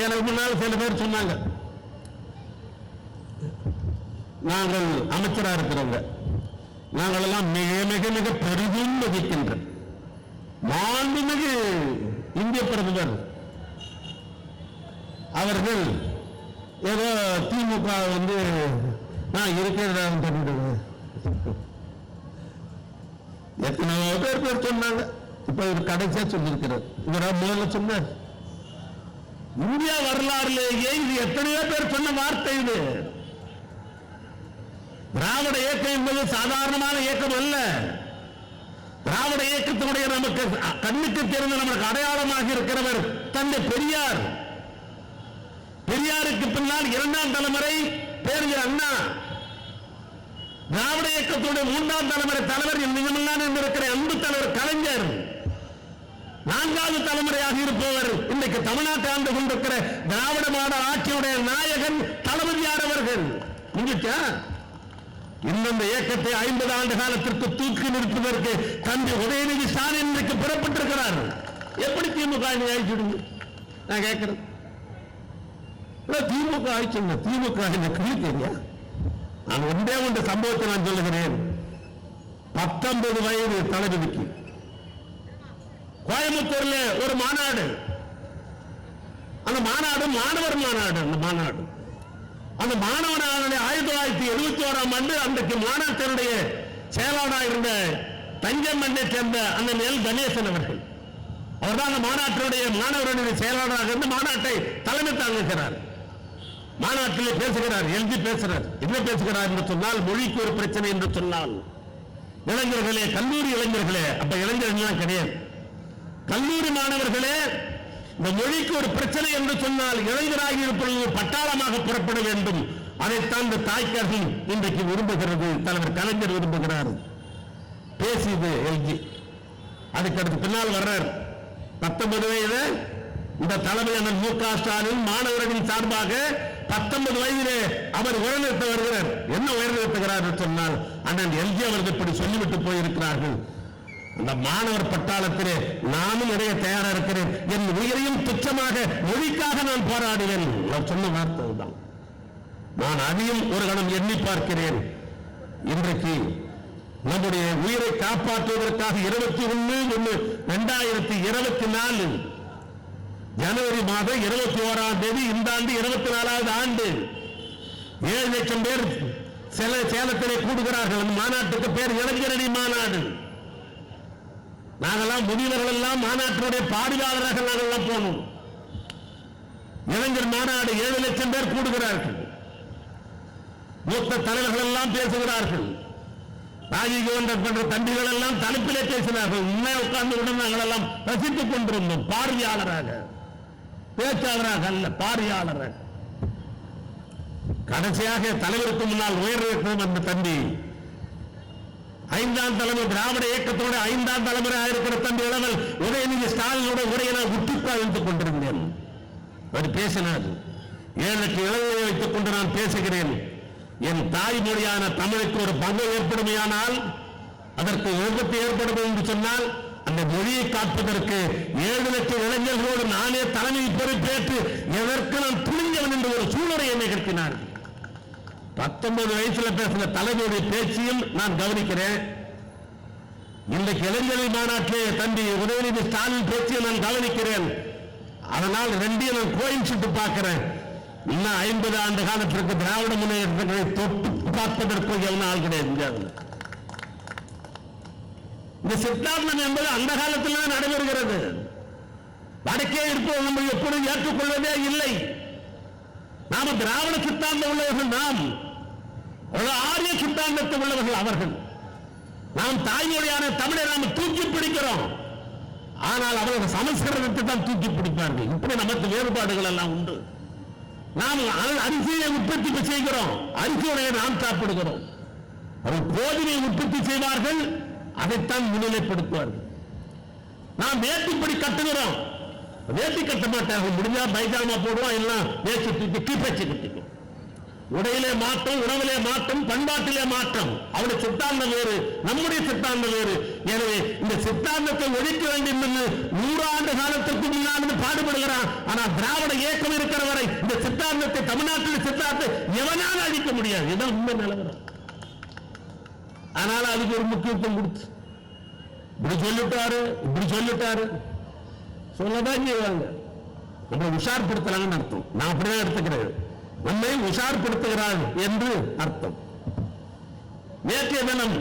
எனக்கு முன்னால் சில பேர் சொன்னாங்க, நாங்கள் அமைச்சராக இருக்கிறவங்க, நாங்கள் எல்லாம் மிக மிக மிக பெரிதும் மதிக்கின்ற மாண்புமிகு இந்திய பிரதமர் அவர்கள் ஏதோ திமுக நான் இருக்கிறதாக தெரிவித்தது. எத்தனையோ பேர் சொன்னாங்க. இப்ப இவர் கடைசியா சொல்லியிருக்கிறார். இவர் முதல்ல சொன்னார், இந்தியா வரலாறுலேயே இது எத்தனையோ பேர் சொன்ன வார்த்தை. இது திராவிட இயக்கம் என்பது சாதாரணமான இயக்கம் அல்ல. திராவிட இயக்கத்தினுடைய நமக்கு கண்ணுக்கு தெரிந்த நமக்கு அடையாளமாக இருக்கிறவர் தந்தை பெரியார். பெரியாருக்கு பின்னால் இரண்டாம் தலைமுறை பேரறிஞர் அண்ணா. திராவிட இயக்கத்துடைய மூன்றாம் தலைமுறை தலைவர் நிஜமெல்லாம் இருக்கிற அன்பு தலைவர் கலைஞர். நான்காவது தலைமுறையாக இருப்பவர் இன்றைக்கு தமிழ்நாட்டை ஆண்டு கொண்டிருக்கிற திராவிட மாடல் ஆட்சியுடைய நாயகன் தளபதியார் அவர்கள். இந்த இயக்கத்தை 50 ஆண்டு காலத்திற்கு தூக்கி நிறுத்துவதற்கு தந்தை உதயநிதி ஸ்டாலின் இன்றைக்கு புறப்பட்டிருக்கிறார். எப்படி திமுக ஆயிடுச்சு? நான் கேட்கிறேன், திமுக ஆயிடுச்சுங்க. திமுக தெரியா? நான் ஒன்றே ஒன்று சம்பவத்தை நான் சொல்லுகிறேன். 19 வயது தளபதிக்கு கோயம்புத்தூர்ல ஒரு மாநாடு. அந்த மாநாடு மாணவர் மாநாடு. அந்த மாணவர் 1971ஆம் ஆண்டு அன்றைக்கு மாநாட்டினுடைய செயலாளராக இருந்த தஞ்சமண்ணை சேர்ந்த அந்த நெல் கணேசன் அவர்கள், அவர்தான் அந்த மாநாட்டினுடைய மாணவர்களுடைய செயலாளராக இருந்து மாநாட்டை தலைமை தாங்குகிறார். மாநாட்டில் பேசுகிறார், எழுதி பேசுகிறார். என்ன பேசுகிறார் என்று சொன்னால், மொழிக்கு ஒரு பிரச்சனை என்று சொன்னால், இளைஞர்களே, கல்லூரி இளைஞர்களே, அப்ப இளைஞர்கள் கிடையாது, கல்லூரி மாணவர்களே, இந்த மொழிக்கு ஒரு பிரச்சனை என்று சொன்னால் இளைஞராகி இருப்பது பட்டாளமாக புறப்பட வேண்டும். அதைத்தான் இந்த தாய்க்கார்கள் இன்றைக்கு விரும்புகிறது, தலைவர் கலைஞர் விரும்புகிறார். பேசியது எல்ஜி. அதுக்கு அடுத்து பின்னால் வர்றார் 19 வயது இந்த தலைமை மு.க. ஸ்டாலின் மாணவர்களின் சார்பாக 19 வயதிலே அவர் உயர்நிறுத்த வருகிறார். என்ன உயர்நிறுத்துகிறார் என்று சொன்னால், அண்ணன் எல்ஜி அவர்கள் இப்படி சொல்லிவிட்டு போயிருக்கிறார்கள், அந்த மாணவர் பட்டாளத்திலே நானும் இடைய தயாரா இருக்கிறேன், என் உயிரையும் துச்சமாக மொழிக்காக நான் போராடுவேன். அவர் சொன்ன வார்த்தை தான். நான் அதையும் ஒரு கணம் எண்ணி பார்க்கிறேன். இன்றைக்கு நம்முடைய உயிரை காப்பாற்றுவதற்காக 21/1/2024 ஜனவரி மாதம் 21ஆம் தேதி இந்த ஆண்டு 24வது ஆண்டு 7 லட்சம் பேர் சேலத்திலே கூடுகிறார்கள். அந்த மாநாட்டுக்கு பேர் இளைஞரணி மாநாடு. நாங்கெல்லாம் முதியவர்கள் எல்லாம் மாநாட்டினுடைய பார்வையாளராக நாங்கெல்லாம் போனோம். இளைஞர் மாநாடு 7 லட்சம் பேர் கூடுகிறார்கள். மூத்த தலைவர்கள் எல்லாம் பேசுகிறார்கள். ராஜீவ் போன்ற தம்பிகள் எல்லாம் தலைப்பிலே பேசினார்கள். உண்மை உட்கார்ந்து உடன் நாங்கள் எல்லாம் ரசித்துக் கொண்டிருந்தோம். பார்வையாளராக, பேச்சாளராக அல்ல, பார்வையாளராக. கடைசியாக தலைவருக்கு முன்னால் உயர்நிறுத்தும் அந்த தம்பி 5ஆம் தலைமை திராவிட இயக்கத்தோட 5ஆம் தலைமுறையாக இருக்கிற தம்பி இளவல் உதயநிதி ஸ்டாலினோட உரையை நான் உற்றுப்பாய்த்துக் கொண்டிருந்தேன். அவர் பேசினார், 7 இளைஞரை வைத்துக் கொண்டு நான் பேசுகிறேன். என் தாய்மொழியான தமிழுக்கு ஒரு பங்கு ஏற்படுமையானால், அதற்கு விபத்து ஏற்படும் என்று சொன்னால், அந்த மொழியை காப்பதற்கு 7 லட்சம் இளைஞர்களோடு நானே தலைமை பொறுப்பேற்று எதற்கு நான் துணிஞ்சவன் என்று ஒரு சூழலை நிகழ்த்தினார். 19 வயசுல பேசின தலைவருடைய பேச்சையும் நான் கவனிக்கிறேன். இன்றைக்கு இளைஞரணி மாநாட்டிலே தம்பி உதயநிதி ஸ்டாலின் பேச்சையும் நான் கவனிக்கிறேன். அதனால் ரெண்டையும் நான் கோயின்சிட்டு பார்க்கிறேன். இன்னும் 50 ஆண்டு காலத்திற்கு திராவிட முன்னேற்றங்களை தொட்டு பார்ப்பதற்கு எவன ஆள் கிடையாது. இந்த சித்தாந்தம் என்பது அந்த காலத்தில் நடைபெறுகிறது. வடக்கே இருப்போம் நம்ம எப்பொழுது ஏற்றுக்கொள்வதே இல்லை. நாம திராவிட சித்தாந்தம் உள்ளவர்கள், நாம் ஆரிய சித்தாந்தத்தை உள்ளவர்கள் அவர்கள். நாம் தாய்மொழியான தமிழை நாம் தூக்கி பிடிக்கிறோம். ஆனால் அவர்கள் சமஸ்கிருதத்தை தான் தூக்கி பிடிப்பார்கள். இப்படி நமக்கு வேறுபாடுகள் எல்லாம் உண்டு. நாம் அரிசியை உற்பத்தி செய்கிறோம், அரிசியுடைய நாம் சாப்பிடுகிறோம். அவர்கள் கோதுமையை உற்பத்தி செய்வார்கள், அதைத்தான் முன்னிலைப்படுத்துவார்கள். நாம் வேட்டிப்படி கட்டுகிறோம், வேட்டி கட்ட மாட்டார்கள். முடிஞ்சா பைஜாமா போடுவோம், எல்லாம் வேஷ்டி தூக்கி கீப்பச்சு கட்டிக்கும். உடையிலே மாற்றம், உணவிலே மாற்றம், பண்பாட்டிலே மாற்றம். அவருடைய சித்தாந்தம் வேறு, நம்முடைய சித்தாந்தம் வேறு. எனவே இந்த சித்தாந்தத்தை ஒழிக்க வேண்டும் என்று 100 ஆண்டு காலத்திற்கு முன்னால் பாடுபடுகிறான். ஆனால் திராவிட இயக்கம் இருக்கிற வரை இந்த சித்தாந்தத்தை, தமிழ்நாட்டில் சித்தாந்தத்தை எவனால அழிக்க முடியாது. இதான் உண்மை நிலவரம். அதனால அதுக்கு ஒரு முக்கியத்துவம் கொடுத்து இப்படி சொல்லிட்டாரு, இப்படி சொல்லிட்டாரு சொல்லதான் செய்வாங்க. நம்ம உஷார்படுத்துறாங்கன்னு அர்த்தம். நான் அப்படிதான் எடுத்துக்கிறேன். நம்மை உஷார்படுத்துகிறார் என்று அர்த்தம். நேற்றைய தினம்